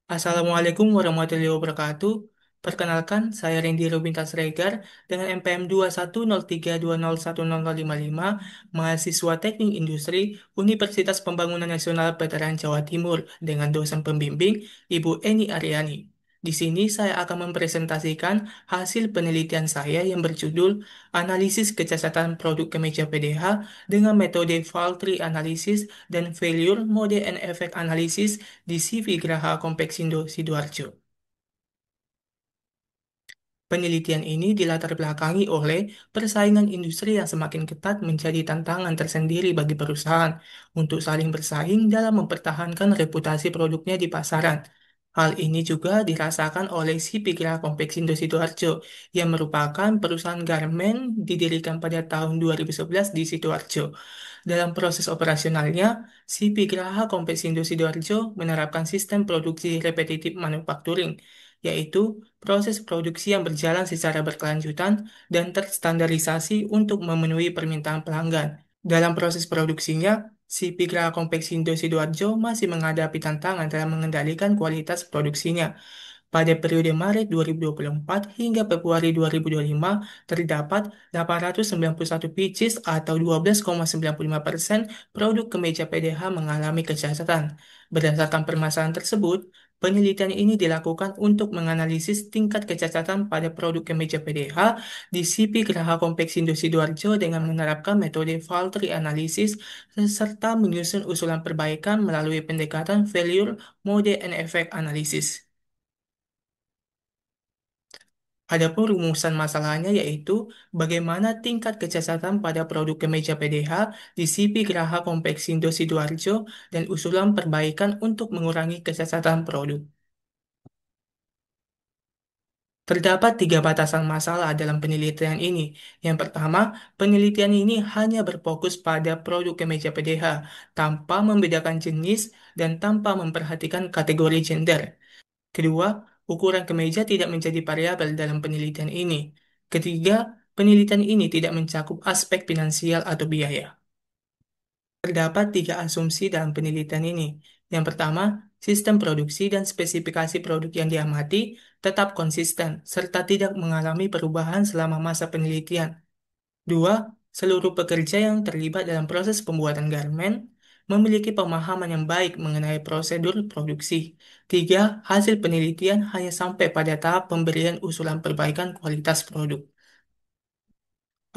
Assalamualaikum warahmatullahi wabarakatuh. Perkenalkan, saya Randy Rubintas Regar dengan NPM 21032010055, mahasiswa Teknik Industri Universitas Pembangunan Nasional Veteran Jawa Timur dengan dosen pembimbing Ibu Eni Aryani. Di sini saya akan mempresentasikan hasil penelitian saya yang berjudul Analisis Kecacatan Produk Kemeja PDH dengan metode Fault Tree Analysis dan Failure Mode and Effect Analysis di CV Graha Kompleksindo Sidoarjo. Penelitian ini dilatar belakangi oleh persaingan industri yang semakin ketat menjadi tantangan tersendiri bagi perusahaan untuk saling bersaing dalam mempertahankan reputasi produknya di pasaran. Hal ini juga dirasakan oleh Sipigra Kompleksindo Sidoarjo yang merupakan perusahaan garmen didirikan pada tahun 2011 di Sidoarjo. Dalam proses operasionalnya, Sipigraha Kompleksindo Sidoarjo menerapkan sistem produksi repetitif manufacturing, yaitu proses produksi yang berjalan secara berkelanjutan dan terstandarisasi untuk memenuhi permintaan pelanggan. Dalam proses produksinya, si Pigra Kompleksindo Sidoarjo masih menghadapi tantangan dalam mengendalikan kualitas produksinya. Pada periode Maret 2024 hingga Februari 2025, terdapat 891 pieces atau 12,95% produk kemeja PDH mengalami kecacatan. Berdasarkan permasalahan tersebut, penelitian ini dilakukan untuk menganalisis tingkat kecacatan pada produk kemeja PDH di CP Geraha Kompleksindo Sidoarjo dengan menerapkan metode fault tree analysis serta menyusun usulan perbaikan melalui pendekatan failure mode and effect analysis. Adapun rumusan masalahnya yaitu bagaimana tingkat kecacatan pada produk kemeja PDH di CP Geraha Kompleksindo Sidoarjo dan usulan perbaikan untuk mengurangi kecacatan produk. Terdapat tiga batasan masalah dalam penelitian ini. Yang pertama, penelitian ini hanya berfokus pada produk kemeja PDH tanpa membedakan jenis dan tanpa memperhatikan kategori gender. Kedua, ukuran kemeja tidak menjadi variabel dalam penelitian ini. Ketiga, penelitian ini tidak mencakup aspek finansial atau biaya. Terdapat tiga asumsi dalam penelitian ini. Yang pertama, sistem produksi dan spesifikasi produk yang diamati tetap konsisten serta tidak mengalami perubahan selama masa penelitian. Dua, seluruh pekerja yang terlibat dalam proses pembuatan garmen memiliki pemahaman yang baik mengenai prosedur produksi. Tiga, hasil penelitian hanya sampai pada tahap pemberian usulan perbaikan kualitas produk.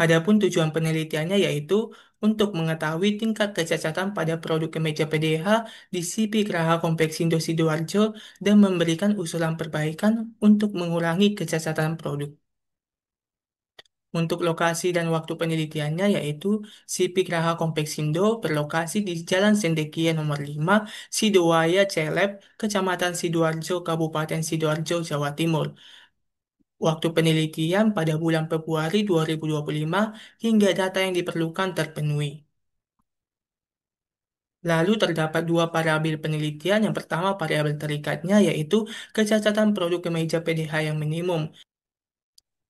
Adapun tujuan penelitiannya yaitu untuk mengetahui tingkat kecacatan pada produk kemeja PDH di CP Geraha Kompleksindo Sidoarjo dan memberikan usulan perbaikan untuk mengurangi kecacatan produk. Untuk lokasi dan waktu penelitiannya yaitu Sipik Raha Kompleksindo berlokasi di Jalan Sendekia nomor 5, Sidoaya Celep, Kecamatan Sidoarjo, Kabupaten Sidoarjo, Jawa Timur. Waktu penelitian pada bulan Februari 2025 hingga data yang diperlukan terpenuhi. Lalu terdapat dua variabel penelitian. Yang pertama variabel terikatnya yaitu kecacatan produk kemeja PDH yang minimum.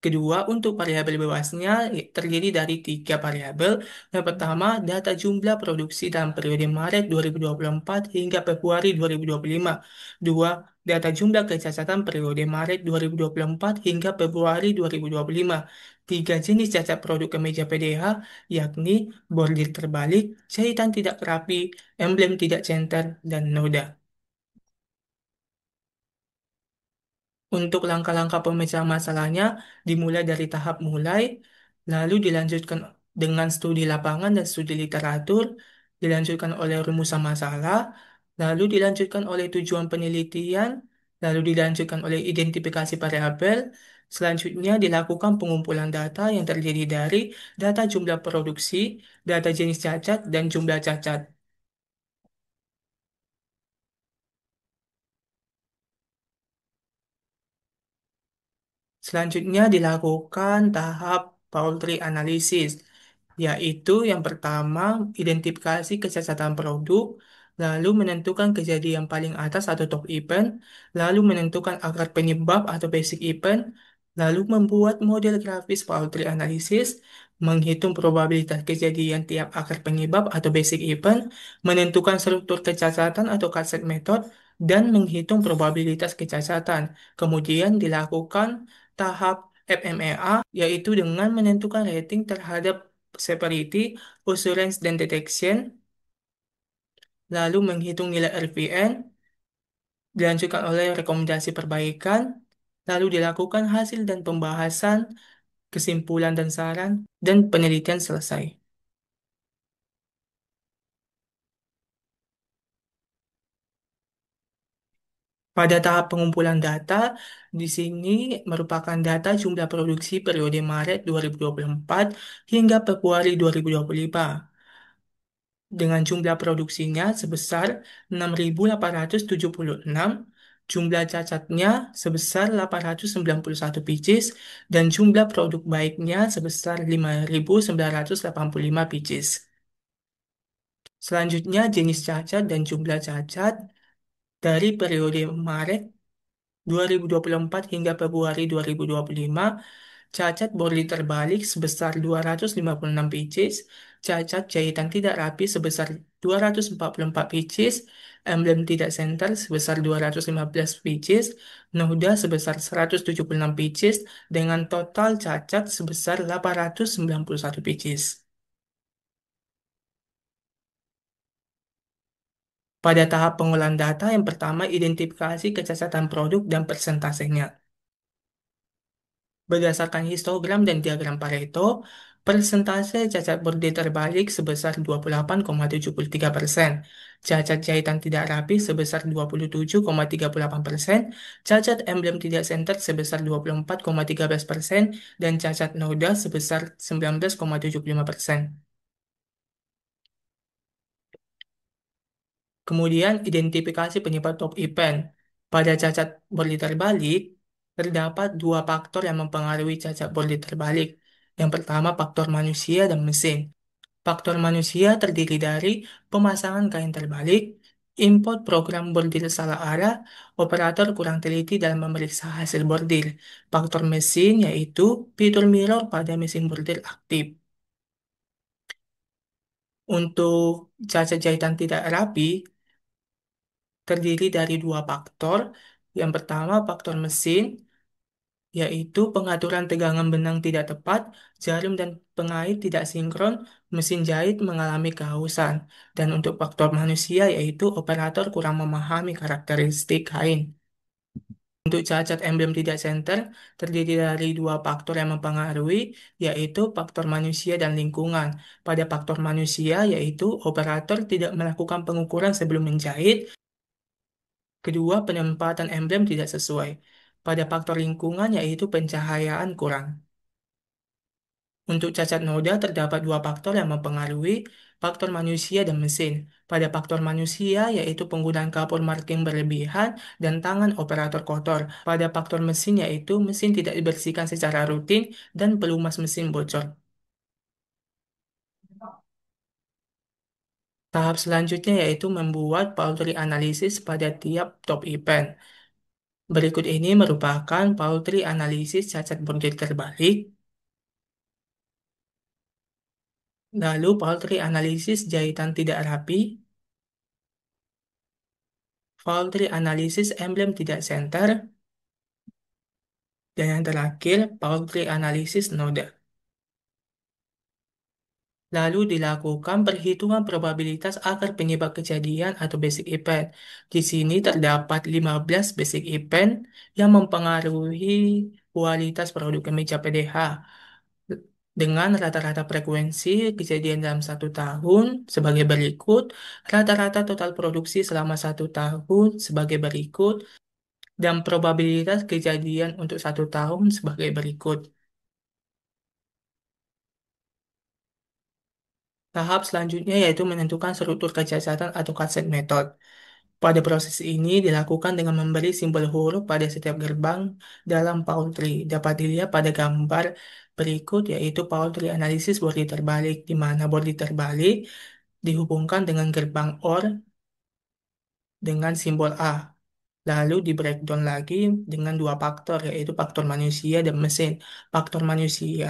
Kedua, untuk variabel bebasnya terdiri dari tiga variabel. Yang pertama, data jumlah produksi dalam periode Maret 2024 hingga Februari 2025. Dua, data jumlah kecacatan periode Maret 2024 hingga Februari 2025. Tiga jenis cacat produk kemeja PDH, yakni bordir terbalik, jahitan tidak rapi, emblem tidak center, dan noda. Untuk langkah-langkah pemecahan masalahnya dimulai dari tahap mulai, lalu dilanjutkan dengan studi lapangan dan studi literatur, dilanjutkan oleh rumusan masalah, lalu dilanjutkan oleh tujuan penelitian, lalu dilanjutkan oleh identifikasi variabel, selanjutnya dilakukan pengumpulan data yang terdiri dari data jumlah produksi, data jenis cacat, dan jumlah cacat. Selanjutnya dilakukan tahap poultry analysis, yaitu yang pertama identifikasi kecacatan produk, lalu menentukan kejadian paling atas atau top event, lalu menentukan akar penyebab atau basic event, lalu membuat model grafis poultry analysis, menghitung probabilitas kejadian tiap akar penyebab atau basic event, menentukan struktur kecacatan atau Carset method, dan menghitung probabilitas kecacatan. Kemudian dilakukan tahap FMEA, yaitu dengan menentukan rating terhadap severity, occurrence, dan detection, lalu menghitung nilai RVN, dilanjutkan oleh rekomendasi perbaikan, lalu dilakukan hasil dan pembahasan, kesimpulan dan saran, dan penelitian selesai. Pada tahap pengumpulan data, di sini merupakan data jumlah produksi periode Maret 2024 hingga Februari 2025, dengan jumlah produksinya sebesar 6.876, jumlah cacatnya sebesar 891 pieces, dan jumlah produk baiknya sebesar 5.985 pieces. Selanjutnya, jenis cacat dan jumlah cacat dari periode Maret 2024 hingga Februari 2025, cacat bordir terbalik sebesar 256 pieces, cacat jahitan tidak rapi sebesar 244 pieces, emblem tidak senter sebesar 215 pieces, noda sebesar 176 pieces, dengan total cacat sebesar 891 pieces. Pada tahap pengolahan data, yang pertama identifikasi kecacatan produk dan persentasenya. Berdasarkan histogram dan diagram Pareto, persentase cacat bordil terbalik sebesar 28,73%, cacat jahitan tidak rapi sebesar 27,38%, cacat emblem tidak senter sebesar 24,13%, dan cacat noda sebesar 19,75%. Kemudian, identifikasi penyebab top event. Pada cacat bordil terbalik, terdapat dua faktor yang mempengaruhi cacat bordil terbalik. Yang pertama, faktor manusia dan mesin. Faktor manusia terdiri dari pemasangan kain terbalik, input program bordil salah arah, operator kurang teliti dalam memeriksa hasil bordil. Faktor mesin yaitu fitur mirror pada mesin bordil aktif. Untuk cacat jahitan tidak rapi, terdiri dari dua faktor. Yang pertama, faktor mesin, yaitu pengaturan tegangan benang tidak tepat, jarum dan pengait tidak sinkron, mesin jahit mengalami kehausan. Dan untuk faktor manusia, yaitu operator kurang memahami karakteristik kain. Untuk cacat emblem tidak center, terdiri dari dua faktor yang mempengaruhi, yaitu faktor manusia dan lingkungan. Pada faktor manusia, yaitu operator tidak melakukan pengukuran sebelum menjahit. Kedua, penempatan emblem tidak sesuai. Pada faktor lingkungan, yaitu pencahayaan kurang. Untuk cacat noda, terdapat dua faktor yang mempengaruhi, faktor manusia dan mesin. Pada faktor manusia, yaitu penggunaan kapur marking berlebihan dan tangan operator kotor. Pada faktor mesin, yaitu mesin tidak dibersihkan secara rutin dan pelumas mesin bocor. Tahap selanjutnya yaitu membuat poultry analysis pada tiap top event. Berikut ini merupakan poultry analisis cacat bordir terbalik, lalu poultry analisis jahitan tidak rapi, poultry analisis emblem tidak center, dan yang terakhir poultry analisis noda. Lalu dilakukan perhitungan probabilitas akar penyebab kejadian atau basic event. Di sini terdapat 15 basic event yang mempengaruhi kualitas produk kemeja PDH dengan rata-rata frekuensi kejadian dalam satu tahun sebagai berikut, rata-rata total produksi selama satu tahun sebagai berikut, dan probabilitas kejadian untuk satu tahun sebagai berikut. Tahap selanjutnya yaitu menentukan struktur kecacatan atau Cut method. Pada proses ini dilakukan dengan memberi simbol huruf pada setiap gerbang dalam Poultry. Dapat dilihat pada gambar berikut yaitu Poultry analisis bodi terbalik, di mana bodi terbalik dihubungkan dengan gerbang OR dengan simbol A. Lalu di breakdown lagi dengan dua faktor, yaitu faktor manusia dan mesin. Faktor manusia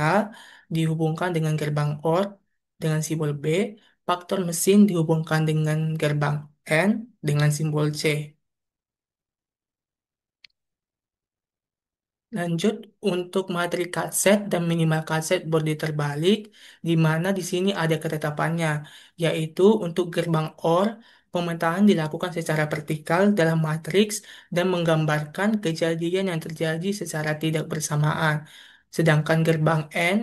dihubungkan dengan gerbang OR dengan simbol B. Faktor mesin dihubungkan dengan gerbang N dengan simbol C. Lanjut untuk materi kaset dan minimal kaset bodi terbalik, di mana di sini ada ketetapannya, yaitu untuk gerbang OR, pemetaan dilakukan secara vertikal dalam matriks dan menggambarkan kejadian yang terjadi secara tidak bersamaan. Sedangkan gerbang N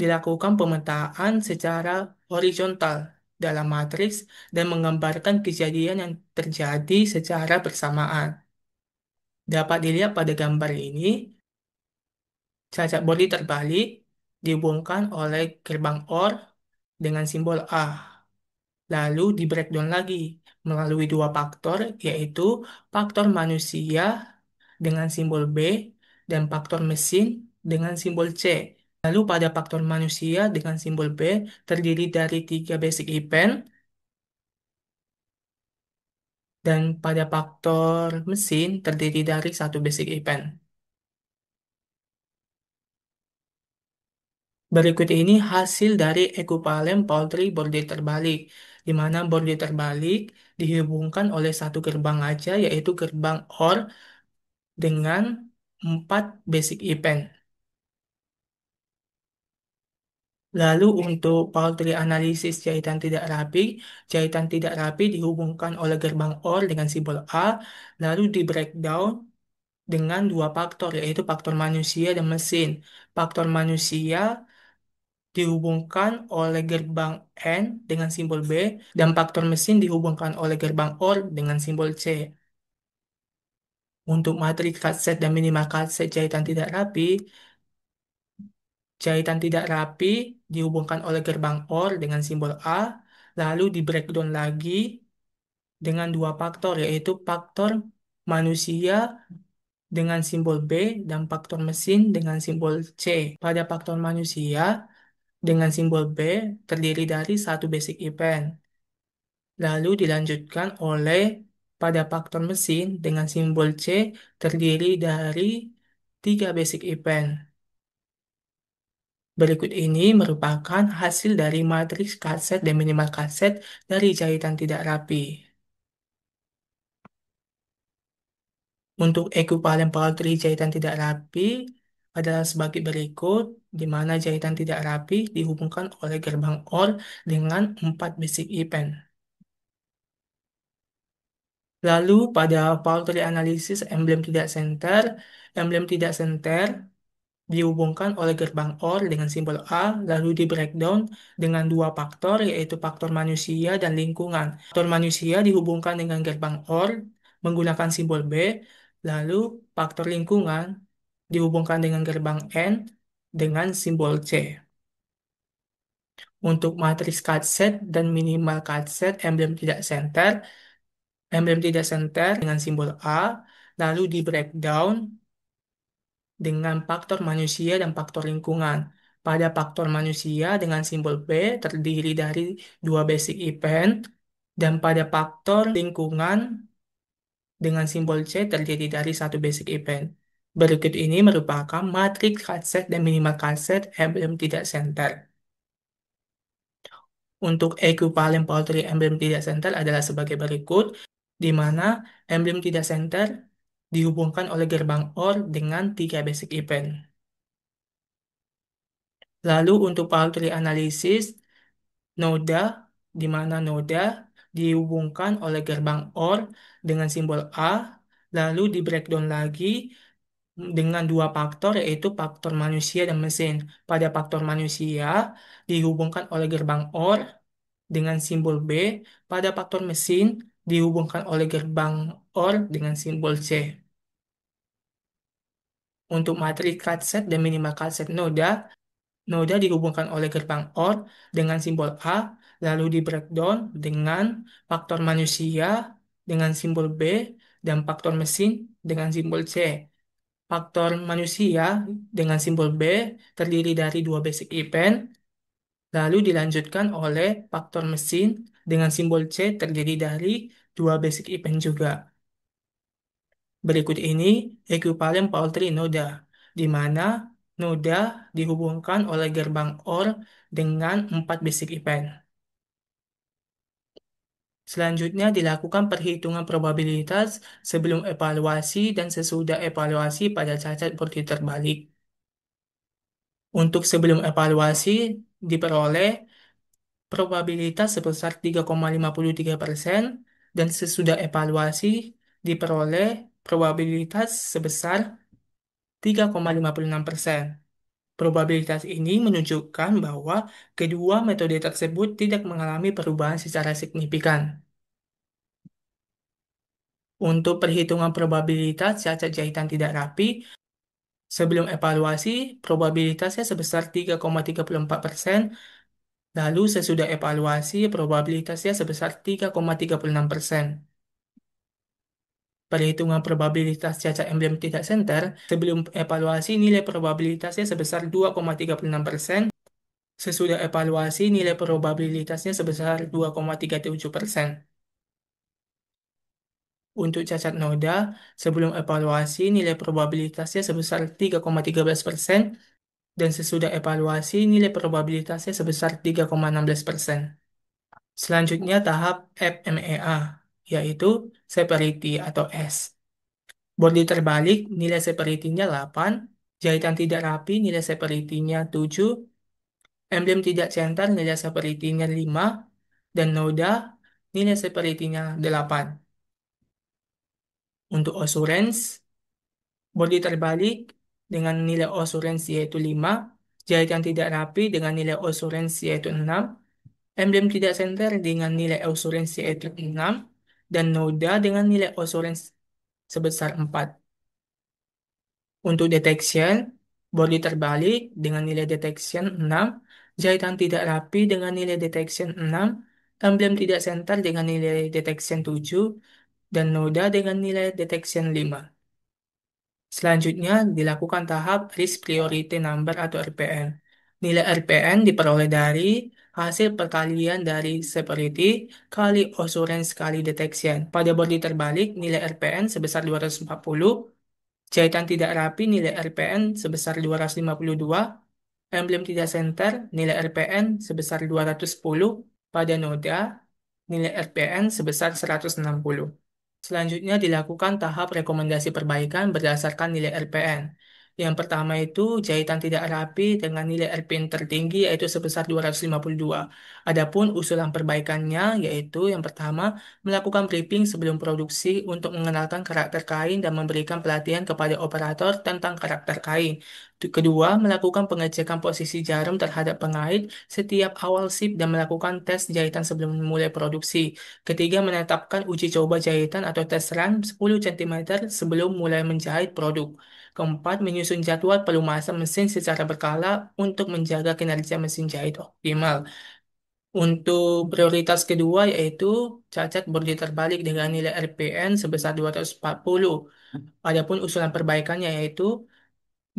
dilakukan pemetaan secara horizontal dalam matriks dan menggambarkan kejadian yang terjadi secara bersamaan. Dapat dilihat pada gambar ini, cacat bodi terbalik dihubungkan oleh gerbang OR dengan simbol A. Lalu di breakdown lagi melalui dua faktor, yaitu faktor manusia dengan simbol B dan faktor mesin dengan simbol C. Lalu pada faktor manusia dengan simbol B terdiri dari tiga basic event, dan pada faktor mesin terdiri dari satu basic event. Berikut ini hasil dari ekuivalen Poultry bordir terbalik, di mana bordir terbalik dihubungkan oleh satu gerbang aja, yaitu gerbang OR dengan 4 basic event. Lalu untuk poultry analisis jahitan tidak rapi dihubungkan oleh gerbang OR dengan simbol A, lalu di breakdown dengan dua faktor, yaitu faktor manusia dan mesin. Faktor manusia dihubungkan oleh gerbang N dengan simbol B, dan faktor mesin dihubungkan oleh gerbang OR dengan simbol C. Untuk matriks cut dan minimal cut jahitan tidak rapi dihubungkan oleh gerbang OR dengan simbol A, lalu di breakdown lagi dengan dua faktor, yaitu faktor manusia dengan simbol B dan faktor mesin dengan simbol C. Pada faktor manusia dengan simbol B terdiri dari satu basic event. Lalu dilanjutkan oleh pada faktor mesin dengan simbol C terdiri dari tiga basic event. Berikut ini merupakan hasil dari matriks kaset dan minimal kaset dari jahitan tidak rapi. Untuk ekuivalen poultry jahitan tidak rapi adalah sebagai berikut, di mana jahitan tidak rapi dihubungkan oleh gerbang OR dengan 4 basic event. Lalu pada poultry analisis emblem tidak center dihubungkan oleh gerbang OR dengan simbol A, lalu di breakdown dengan dua faktor, yaitu faktor manusia dan lingkungan. Faktor manusia dihubungkan dengan gerbang OR menggunakan simbol B, lalu faktor lingkungan dihubungkan dengan gerbang N dengan simbol C. Untuk matriks cut set dan minimal cut set emblem tidak center dengan simbol A, lalu di breakdown dengan faktor manusia dan faktor lingkungan. Pada faktor manusia dengan simbol B terdiri dari dua basic event, dan pada faktor lingkungan dengan simbol C terdiri dari satu basic event. Berikut ini merupakan matriks kaset dan minimal kaset emblem tidak center. Untuk ekuivalen poultry emblem tidak center adalah sebagai berikut, di mana emblem tidak center dihubungkan oleh gerbang OR dengan tiga basic event. Lalu untuk poultry analisis, noda, di mana noda dihubungkan oleh gerbang OR dengan simbol A, lalu di breakdown lagi dengan dua faktor, yaitu faktor manusia dan mesin. Pada faktor manusia dihubungkan oleh gerbang OR dengan simbol B, pada faktor mesin dihubungkan oleh gerbang OR dengan simbol C. Untuk matriks cut set dan minimal cut set noda dihubungkan oleh gerbang OR dengan simbol A, lalu di breakdown dengan faktor manusia dengan simbol B dan faktor mesin dengan simbol C. Faktor manusia dengan simbol B terdiri dari dua basic event, lalu dilanjutkan oleh faktor mesin dengan simbol C terdiri dari dua basic event juga. Berikut ini ekuivalen poultry noda, di mana noda dihubungkan oleh gerbang OR dengan 4 basic event. Selanjutnya dilakukan perhitungan probabilitas sebelum evaluasi dan sesudah evaluasi pada cacat bordil terbalik. Untuk sebelum evaluasi diperoleh probabilitas sebesar 3,53% dan sesudah evaluasi diperoleh probabilitas sebesar 3,56%. Probabilitas ini menunjukkan bahwa kedua metode tersebut tidak mengalami perubahan secara signifikan. Untuk perhitungan probabilitas cacat jahitan tidak rapi, sebelum evaluasi probabilitasnya sebesar 3,34%, lalu sesudah evaluasi probabilitasnya sebesar 3,36%. Perhitungan probabilitas cacat emblem tidak senter, sebelum evaluasi nilai probabilitasnya sebesar 2,36%, sesudah evaluasi nilai probabilitasnya sebesar 2,37%. Untuk cacat noda, sebelum evaluasi nilai probabilitasnya sebesar 3,13% dan sesudah evaluasi nilai probabilitasnya sebesar 3,16%. Selanjutnya tahap FMEA, yaitu severity atau S. Bordir terbalik, nilai severity-nya 8, jahitan tidak rapi, nilai severity-nya 7, emblem tidak centar, nilai severity-nya 5, dan noda, nilai severity-nya 8. Untuk occurrence, bordir terbalik dengan nilai occurrence yaitu 5, jahitan tidak rapi dengan nilai occurrence yaitu 6, emblem tidak center dengan nilai occurrence yaitu 6, dan noda dengan nilai occurrence sebesar 4. Untuk detection, body terbalik dengan nilai detection 6, jahitan tidak rapi dengan nilai detection 6, emblem tidak center dengan nilai detection 7, dan noda dengan nilai detection 5. Selanjutnya dilakukan tahap Risk Priority Number atau RPN. Nilai RPN diperoleh dari hasil perkalian dari severity kali occurrence kali detection. Pada body terbalik, nilai RPN sebesar 240, jahitan tidak rapi nilai RPN sebesar 252, emblem tidak center nilai RPN sebesar 210, pada noda nilai RPN sebesar 160. Selanjutnya dilakukan tahap rekomendasi perbaikan berdasarkan nilai RPN. Yang pertama itu jahitan tidak rapi dengan nilai RPN tertinggi yaitu sebesar 252. Adapun usulan perbaikannya yaitu yang pertama melakukan briefing sebelum produksi untuk mengenalkan karakter kain dan memberikan pelatihan kepada operator tentang karakter kain. Kedua, melakukan pengecekan posisi jarum terhadap pengait setiap awal sip dan melakukan tes jahitan sebelum memulai produksi. Ketiga, menetapkan uji coba jahitan atau tes run 10 cm sebelum mulai menjahit produk. Keempat, menyusun jadwal pelumasan mesin secara berkala untuk menjaga kinerja mesin jahit optimal. Untuk prioritas kedua yaitu cacat bordir terbalik dengan nilai RPN sebesar 240. Adapun usulan perbaikannya yaitu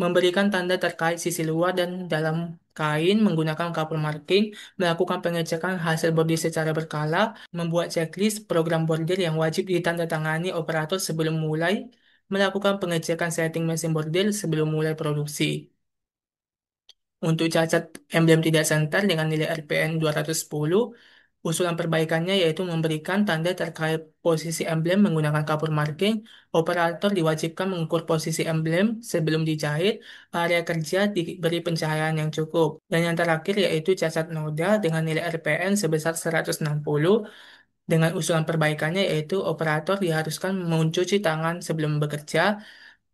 memberikan tanda terkait sisi luar dan dalam kain menggunakan couple marking, melakukan pengecekan hasil bordir secara berkala, membuat checklist program bordir yang wajib ditandatangani operator sebelum mulai, melakukan pengecekan setting mesin bordir sebelum mulai produksi. Untuk cacat emblem tidak center dengan nilai RPN 210, usulan perbaikannya yaitu memberikan tanda terkait posisi emblem menggunakan kapur marking. Operator diwajibkan mengukur posisi emblem sebelum dijahit, area kerja diberi pencahayaan yang cukup. Dan yang terakhir yaitu cacat noda dengan nilai RPN sebesar 160. Dengan usulan perbaikannya yaitu operator diharuskan mencuci tangan sebelum bekerja.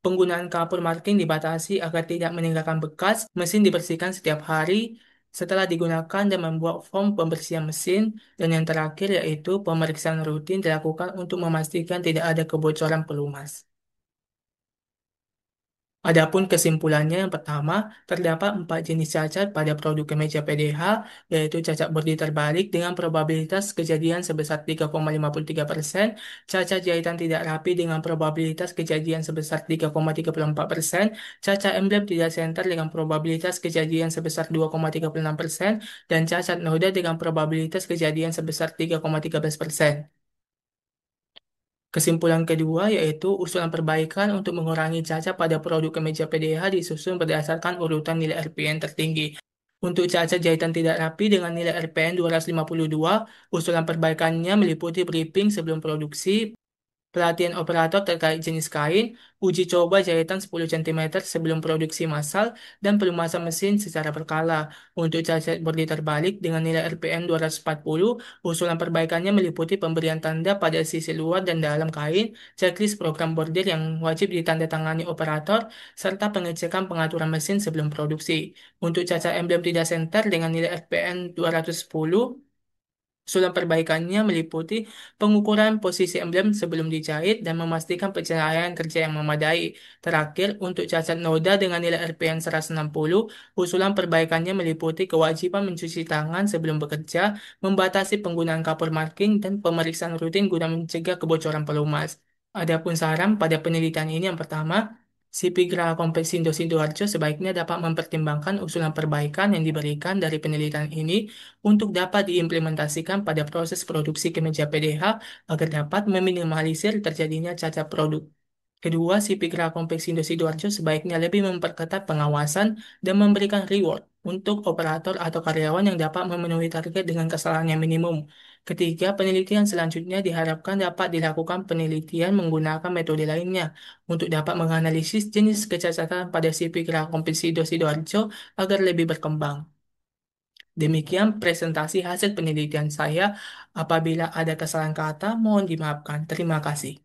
Penggunaan kapur marking dibatasi agar tidak meninggalkan bekas. Mesin dibersihkan setiap hari setelah digunakan dan membuat form pembersihan mesin. Dan yang terakhir yaitu pemeriksaan rutin dilakukan untuk memastikan tidak ada kebocoran pelumas. Adapun kesimpulannya yang pertama, terdapat 4 jenis cacat pada produk kemeja PDH, yaitu cacat bordir terbalik dengan probabilitas kejadian sebesar 3,53%, cacat jahitan tidak rapi dengan probabilitas kejadian sebesar 3,34%, cacat emblem tidak center dengan probabilitas kejadian sebesar 2,36%, dan cacat noda dengan probabilitas kejadian sebesar 3,13%. Kesimpulan kedua yaitu usulan perbaikan untuk mengurangi cacat pada produk kemeja PDH disusun berdasarkan urutan nilai RPN tertinggi. Untuk cacat jahitan tidak rapi dengan nilai RPN 252, usulan perbaikannya meliputi briefing sebelum produksi, pelatihan operator terkait jenis kain, uji coba jahitan 10 cm sebelum produksi massal, dan pelumasan mesin secara berkala. Untuk cacat bordir terbalik dengan nilai RPM 240, usulan perbaikannya meliputi pemberian tanda pada sisi luar dan dalam kain, checklist program bordir yang wajib ditandatangani operator, serta pengecekan pengaturan mesin sebelum produksi. Untuk cacat emblem tidak senter dengan nilai RPM 210, usulan perbaikannya meliputi pengukuran posisi emblem sebelum dijahit dan memastikan pencahayaan kerja yang memadai. Terakhir, untuk cacat noda dengan nilai RPM 160, usulan perbaikannya meliputi kewajiban mencuci tangan sebelum bekerja, membatasi penggunaan kapur marking, dan pemeriksaan rutin guna mencegah kebocoran pelumas. Adapun saran pada penelitian ini yang pertama, Sipigra Kompesindo Sidoarjo sebaiknya dapat mempertimbangkan usulan perbaikan yang diberikan dari penelitian ini untuk dapat diimplementasikan pada proses produksi kemeja PDH agar dapat meminimalisir terjadinya cacat produk. Kedua, si Pigra Kompleksindo Sidoarjo sebaiknya lebih memperketat pengawasan dan memberikan reward untuk operator atau karyawan yang dapat memenuhi target dengan kesalahan yang minimum. Ketiga, penelitian selanjutnya diharapkan dapat dilakukan penelitian menggunakan metode lainnya untuk dapat menganalisis jenis kecacatan pada si Pigra Kompleksindo Sidoarjo agar lebih berkembang. Demikian presentasi hasil penelitian saya. Apabila ada kesalahan kata, mohon dimaafkan. Terima kasih.